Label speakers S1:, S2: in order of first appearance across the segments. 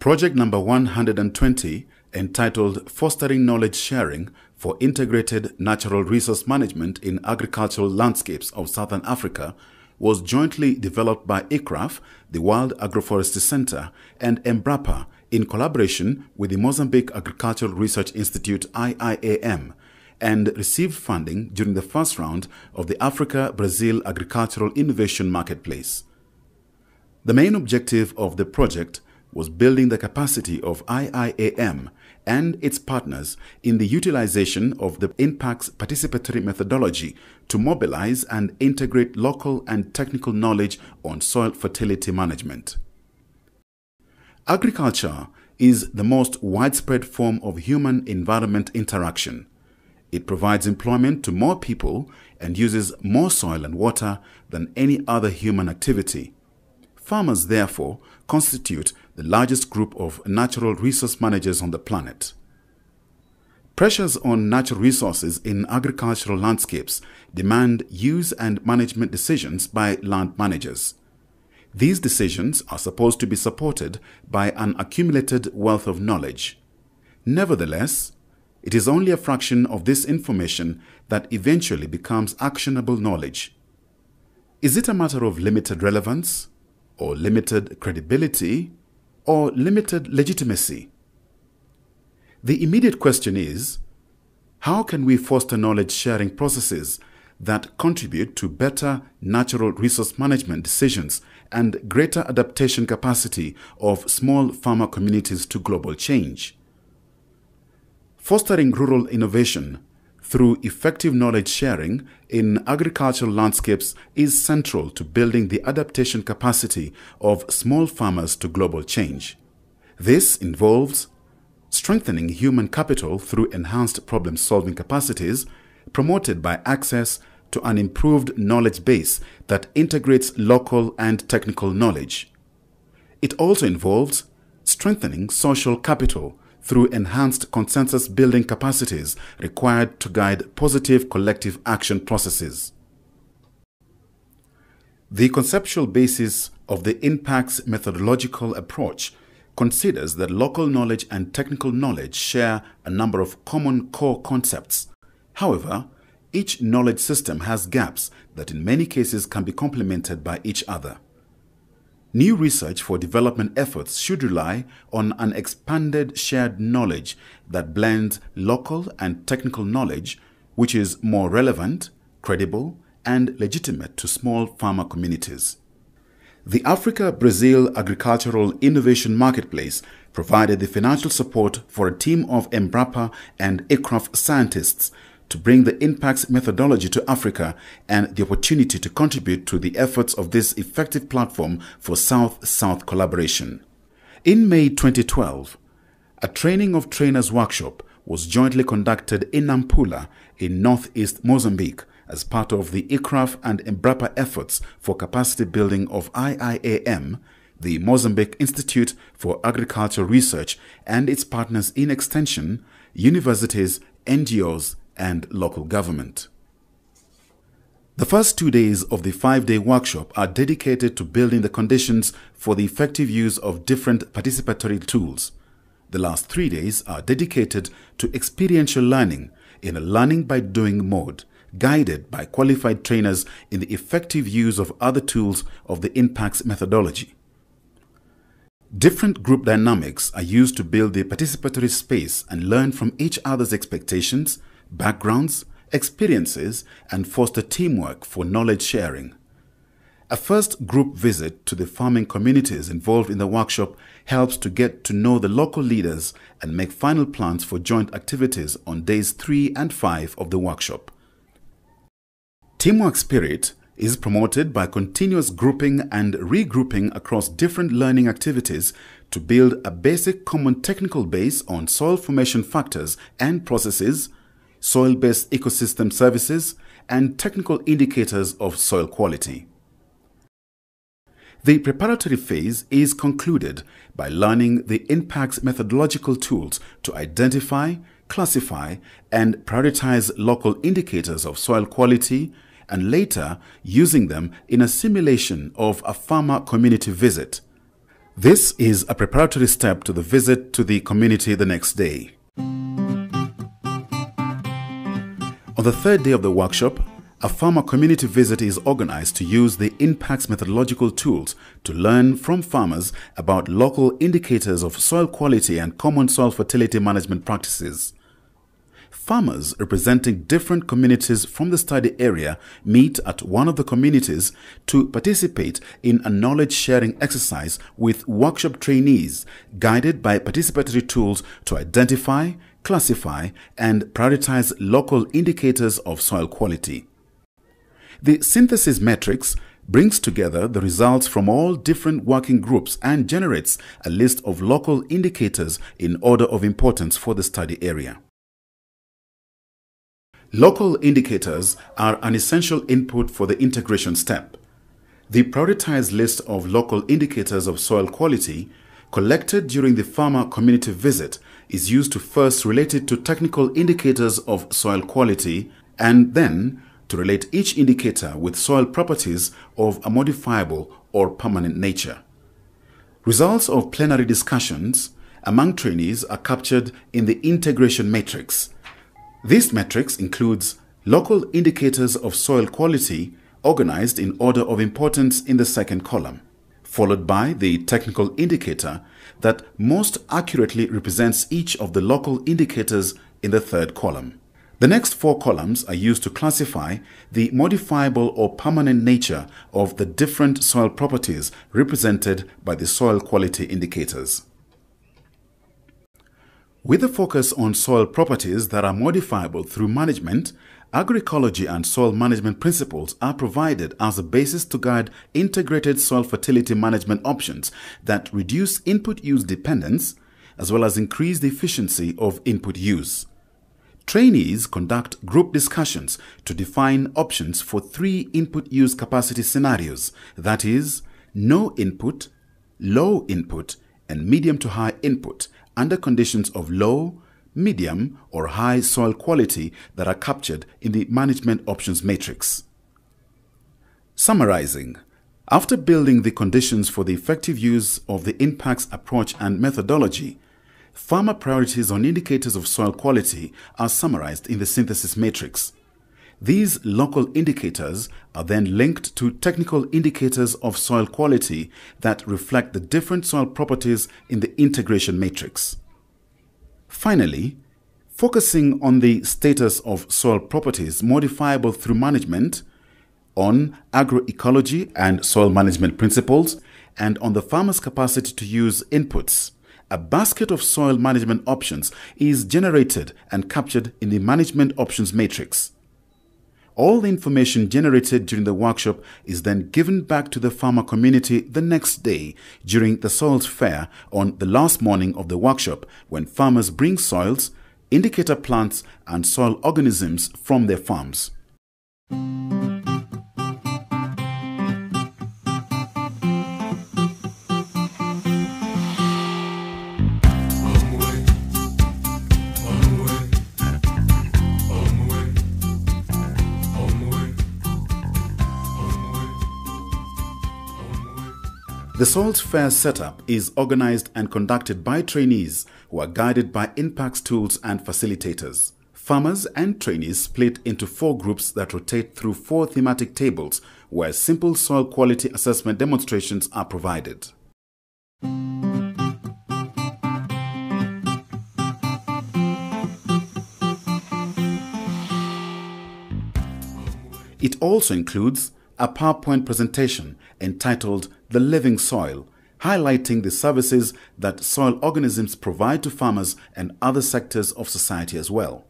S1: Project number 120, entitled Fostering Knowledge Sharing for Integrated Natural Resource Management in Agricultural Landscapes of Southern Africa, was jointly developed by ICRAF, the World Agroforestry Center, and EMBRAPA in collaboration with the Mozambique Agricultural Research Institute IIAM, and received funding during the first round of the Africa-Brazil Agricultural Innovation Marketplace. The main objective of the project was building the capacity of IIAM and its partners in the utilization of the InPaC's participatory methodology to mobilize and integrate local and technical knowledge on soil fertility management. Agriculture is the most widespread form of human-environment interaction. It provides employment to more people and uses more soil and water than any other human activity. Farmers, therefore, constitute the largest group of natural resource managers on the planet. Pressures on natural resources in agricultural landscapes demand use and management decisions by land managers. These decisions are supposed to be supported by an accumulated wealth of knowledge. Nevertheless, it is only a fraction of this information that eventually becomes actionable knowledge. Is it a matter of limited relevance, or limited credibility, or limited legitimacy? The immediate question is, how can we foster knowledge-sharing processes that contribute to better natural resource management decisions and greater adaptation capacity of small farmer communities to global change? Fostering rural innovation through effective knowledge sharing in agricultural landscapes is central to building the adaptation capacity of small farmers to global change. This involves strengthening human capital through enhanced problem-solving capacities promoted by access to an improved knowledge base that integrates local and technical knowledge. It also involves strengthening social capital through enhanced consensus-building capacities required to guide positive collective action processes. The conceptual basis of the InPaC's methodological approach considers that local knowledge and technical knowledge share a number of common core concepts. However, each knowledge system has gaps that in many cases can be complemented by each other. New research for development efforts should rely on an expanded shared knowledge that blends local and technical knowledge, which is more relevant, credible, and legitimate to small farmer communities. The Africa-Brazil Agricultural Innovation Marketplace provided the financial support for a team of EMBRAPA and ICRAF scientists to bring the InPaC's methodology to Africa and the opportunity to contribute to the efforts of this effective platform for South-South collaboration. In May 2012, a training of trainers workshop was jointly conducted in Nampula in northeast Mozambique as part of the ICRAF and EMBRAPA efforts for capacity building of IIAM, the Mozambique Institute for Agricultural Research, and its partners in extension, universities, NGOs, and local government. The first 2 days of the 5-day workshop are dedicated to building the conditions for the effective use of different participatory tools. The last 3 days are dedicated to experiential learning in a learning by doing mode, guided by qualified trainers in the effective use of other tools of the InPaC's methodology. Different group dynamics are used to build the participatory space and learn from each other's expectations, backgrounds, experiences, and foster teamwork for knowledge sharing. A first group visit to the farming communities involved in the workshop helps to get to know the local leaders and make final plans for joint activities on days 3 and 5 of the workshop. Teamwork spirit is promoted by continuous grouping and regrouping across different learning activities to build a basic common technical base on soil formation factors and processes, soil-based ecosystem services, and technical indicators of soil quality. The preparatory phase is concluded by learning the InPaC's methodological tools to identify, classify, and prioritize local indicators of soil quality, and later using them in a simulation of a farmer community visit. This is a preparatory step to the visit to the community the next day. On the third day of the workshop, a farmer community visit is organized to use the InPaC's methodological tools to learn from farmers about local indicators of soil quality and common soil fertility management practices. Farmers representing different communities from the study area meet at one of the communities to participate in a knowledge-sharing exercise with workshop trainees guided by participatory tools to identify, classify, and prioritize local indicators of soil quality. The synthesis matrix brings together the results from all different working groups and generates a list of local indicators in order of importance for the study area. Local indicators are an essential input for the integration step. The prioritized list of local indicators of soil quality collected during the farmer community visit is used to first relate it to technical indicators of soil quality and then to relate each indicator with soil properties of a modifiable or permanent nature. Results of plenary discussions among trainees are captured in the integration matrix. This matrix includes local indicators of soil quality organized in order of importance in the second column, followed by the technical indicator that most accurately represents each of the local indicators in the third column. The next four columns are used to classify the modifiable or permanent nature of the different soil properties represented by the soil quality indicators. With a focus on soil properties that are modifiable through management, agroecology and soil management principles are provided as a basis to guide integrated soil fertility management options that reduce input use dependence as well as increase the efficiency of input use. Trainees conduct group discussions to define options for 3 input use capacity scenarios, that is, no input, low input, and medium to high input under conditions of low, medium, or high soil quality that are captured in the Management Options Matrix. Summarizing, after building the conditions for the effective use of the InPaC's approach and methodology, farmer priorities on indicators of soil quality are summarized in the synthesis matrix. These local indicators are then linked to technical indicators of soil quality that reflect the different soil properties in the integration matrix. Finally, focusing on the status of soil properties modifiable through management, on agroecology and soil management principles, and on the farmer's capacity to use inputs, a basket of soil management options is generated and captured in the Management Options Matrix. All the information generated during the workshop is then given back to the farmer community the next day during the soils fair on the last morning of the workshop, when farmers bring soils, indicator plants, and soil organisms from their farms. The Soils Fair setup is organized and conducted by trainees who are guided by InPaC's tools and facilitators. Farmers and trainees split into 4 groups that rotate through 4 thematic tables where simple soil quality assessment demonstrations are provided. It also includes a PowerPoint presentation entitled The Living Soil, highlighting the services that soil organisms provide to farmers and other sectors of society as well.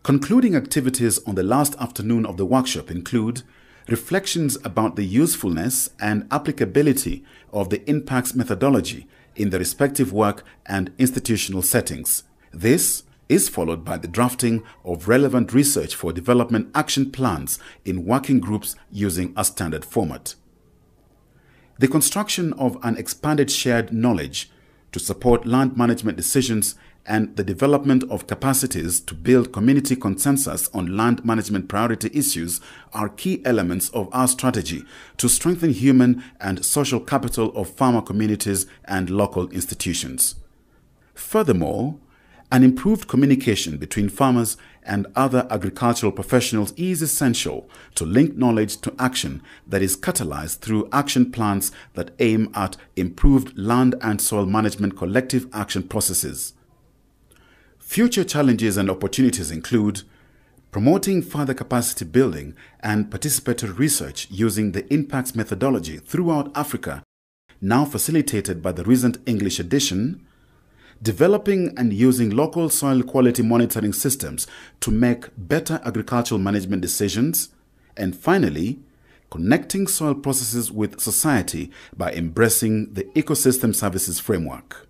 S1: Concluding activities on the last afternoon of the workshop include reflections about the usefulness and applicability of the InPaC's methodology in the respective work and institutional settings. This is followed by the drafting of relevant research for development action plans in working groups using a standard format. The construction of an expanded shared knowledge to support land management decisions and the development of capacities to build community consensus on land management priority issues are key elements of our strategy to strengthen human and social capital of farmer communities and local institutions. Furthermore, an improved communication between farmers and other agricultural professionals is essential to link knowledge to action that is catalyzed through action plans that aim at improved land and soil management collective action processes. Future challenges and opportunities include promoting further capacity building and participatory research using the InPaC methodology throughout Africa, now facilitated by the recent English edition, developing and using local soil quality monitoring systems to make better agricultural management decisions, and finally, connecting soil processes with society by embracing the ecosystem services framework.